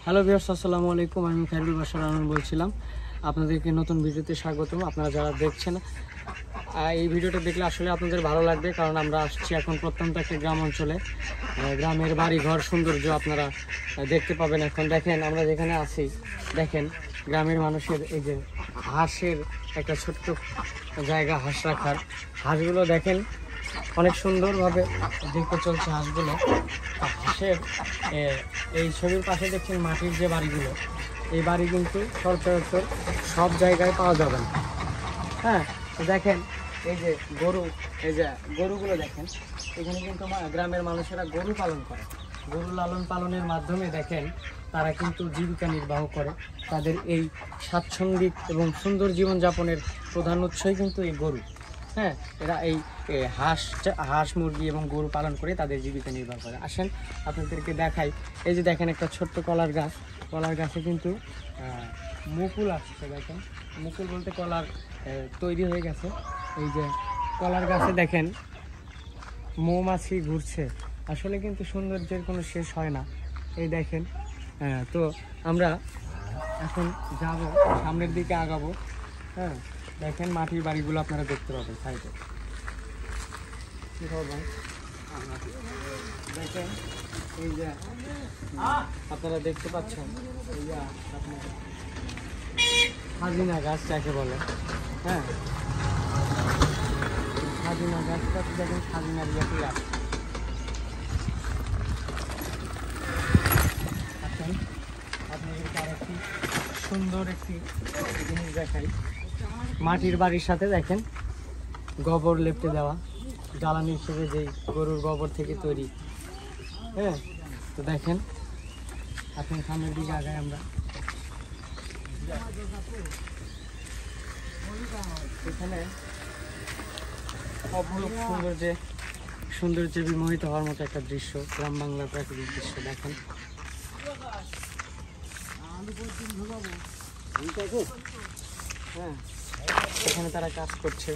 Hello viewers, আসসালামু আলাইকুম। আমি খায়রুল বাশার আনন্দ বলছিলাম। আপনাদেরকে নতুন ভিডিওতে স্বাগতম। আপনারা যারা দেখছেন এই ভিডিওটা দেখলে আসলে আপনাদের ভালো লাগবে, কারণ আমরা আসছি এখন প্রত্যন্ত একটা গ্রাম অঞ্চলে। গ্রামের বাড়ি ঘর সৌন্দর্য আপনারা দেখতে পাবেন। এখন দেখেন আমরা যেখানে আছি, দেখেন গ্রামের মানুষের এই যে হাঁসের একটা ছোট্ট জায়গা, হাঁস রাখার। হাঁসগুলো দেখেন অনেক সুন্দরভাবে দেখতে চলছে হাঁসগুলো। হাঁসের এই ছবির পাশে দেখছেন মাটির যে বাড়িগুলো, এই বাড়ি কিন্তু সচরাচর সব জায়গায় পাওয়া যাবে না। হ্যাঁ, তো দেখেন এই যে গরু, এই যে গরুগুলো দেখেন, এখানে কিন্তু গ্রামের মানুষেরা গরু পালন করে। গরু লালন পালনের মাধ্যমে দেখেন তারা কিন্তু জীবিকা নির্বাহ করে। তাদের এই স্বাচ্ছন্দ্যিক এবং সুন্দর জীবনযাপনের প্রধান উৎসই কিন্তু এই গরু। হ্যাঁ, এরা এই হাঁস মুরগি এবং গরু পালন করে তাদের জীবিকা নির্বাহ করে। আসেন আপনাদেরকে দেখাই। এই যে দেখেন একটা ছোট্ট কলার গাছ, কলার গাছে কিন্তু মুকুল আসছে। দেখেন মুকুল বলতে কলার তৈরি হয়ে গেছে। এই যে কলার গাছে দেখেন মৌমাছি ঘুরছে। আসলে কিন্তু সৌন্দর্যের কোনো শেষ হয় না। এই দেখেন, তো আমরা এখন যাব, সামনের দিকে আগাবো। হ্যাঁ, দেখেন মাটির বাড়িগুলো আপনারা দেখতে পাবেন সাইডে। দেখেন এই যে আপনারা দেখতে পাচ্ছেন, এই যে আপনার খাজিনা গাছ যাকে বলে। হ্যাঁ, খাজিনা গাছটা দেখেন খাজিনার ইয়েতেই আছে। আছেন আপনাদেরকে আর একটি সুন্দর একটি জিনিস দেখাই। মাটির বাড়ির সাথে দেখেন গোবর লেপটে দেওয়া, জ্বালানি হিসেবে যেই গরুর গোবর থেকে তৈরি। হ্যাঁ, তো দেখেন এখন সামনের দিকে আগাই আমরা। এখানে অপরূপ সৌন্দর্যে বিমোহিত হওয়ার মতো একটা দৃশ্য, গ্রাম বাংলার প্রাকৃতিক দৃশ্য। দেখেন হ্যাঁ, এখানে তারা কাজ করছে।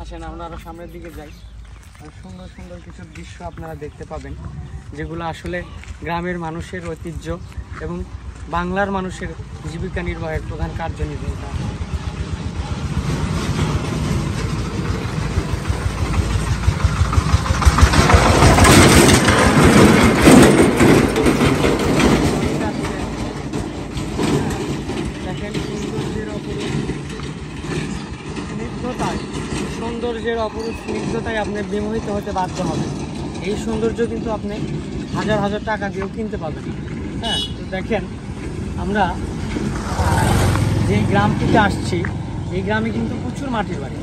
আসেন আমরা আরো সামনের দিকে যাই। সুন্দর সুন্দর কিছু দৃশ্য আপনারা দেখতে পাবেন, যেগুলো আসলে গ্রামের মানুষের ঐতিহ্য এবং বাংলার মানুষের জীবিকা নির্বাহের প্রধান কার্যনির্বাহী। সৌন্দর্যের অপরূপ স্নিগ্ধতায় আপনি বিমোহিত হতে বাধ্য হবেন। এই সৌন্দর্য কিন্তু আপনি হাজার হাজার টাকা দিয়েও কিনতে পাবেন। হ্যাঁ, তো দেখেন আমরা যে গ্রামটিতে আসছি, এই গ্রামে কিন্তু প্রচুর মাটির বাড়ি।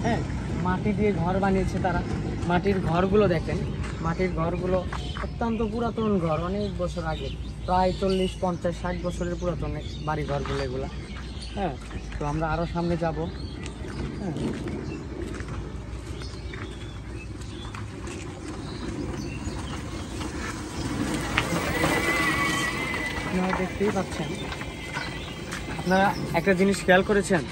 হ্যাঁ, মাটি দিয়ে ঘর বানিয়েছে তারা। মাটির ঘরগুলো দেখেন, মাটির ঘরগুলো অত্যন্ত পুরাতন ঘর, অনেক বছর আগে, প্রায় 40, 50, 60 বছরের পুরাতন বাড়ি ঘরগুলো এগুলা। হ্যাঁ, তো আমরা আরও সামনে যাব। হ্যাঁ, আপনারা দেখতেই পাচ্ছেন। আপনারা একটা জিনিস খেয়াল করেছেন,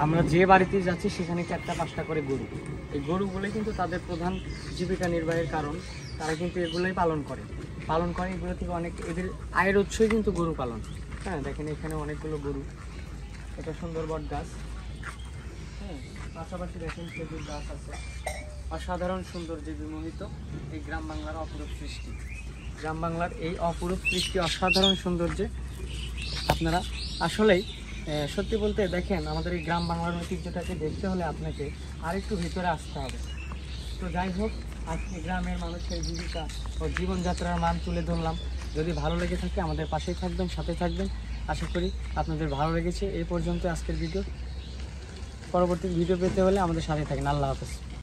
আমরা যে বাড়িতে যাচ্ছি সেখানে 4টা-5টা করে গরু। এই গরুগুলোই কিন্তু তাদের প্রধান জীবিকা নির্বাহের কারণ। তারা কিন্তু এগুলোই পালন করে। এগুলো থেকে অনেক এদের আয়ের উৎসই কিন্তু গরু পালন। হ্যাঁ, দেখেন এখানে অনেকগুলো গরু। এটা সুন্দর বট গাছ। হ্যাঁ, পাশাপাশি দেখেন খেজুর গাছ আছে। অসাধারণ সৌন্দর্যে বিমোহিত এই গ্রাম বাংলার অপরূপ সৃষ্টি। গ্রাম বাংলার এই অপরূপ সৃষ্টি, অসাধারণ সৌন্দর্যে আপনারা আসলেই সত্যি বলতে দেখেন, আমাদের এই গ্রাম বাংলার ঐতিহ্যটাকে দেখতে হলে আপনাকে আরেকটু ভিতরে আসতে হবে। তো যাই হোক, আজকে গ্রামের মানুষের জীবিকা ও জীবনযাত্রার মান তুলে ধরলাম। যদি ভালো লেগে থাকে আমাদের পাশেই থাকবেন, সাথে থাকবেন। আশা করি আপনাদের ভালো লেগেছে। এই পর্যন্ত আজকের ভিডিও। পরবর্তী ভিডিও পেতে হলে আমাদের সাথে থাকেন। আল্লাহ হাফেজ।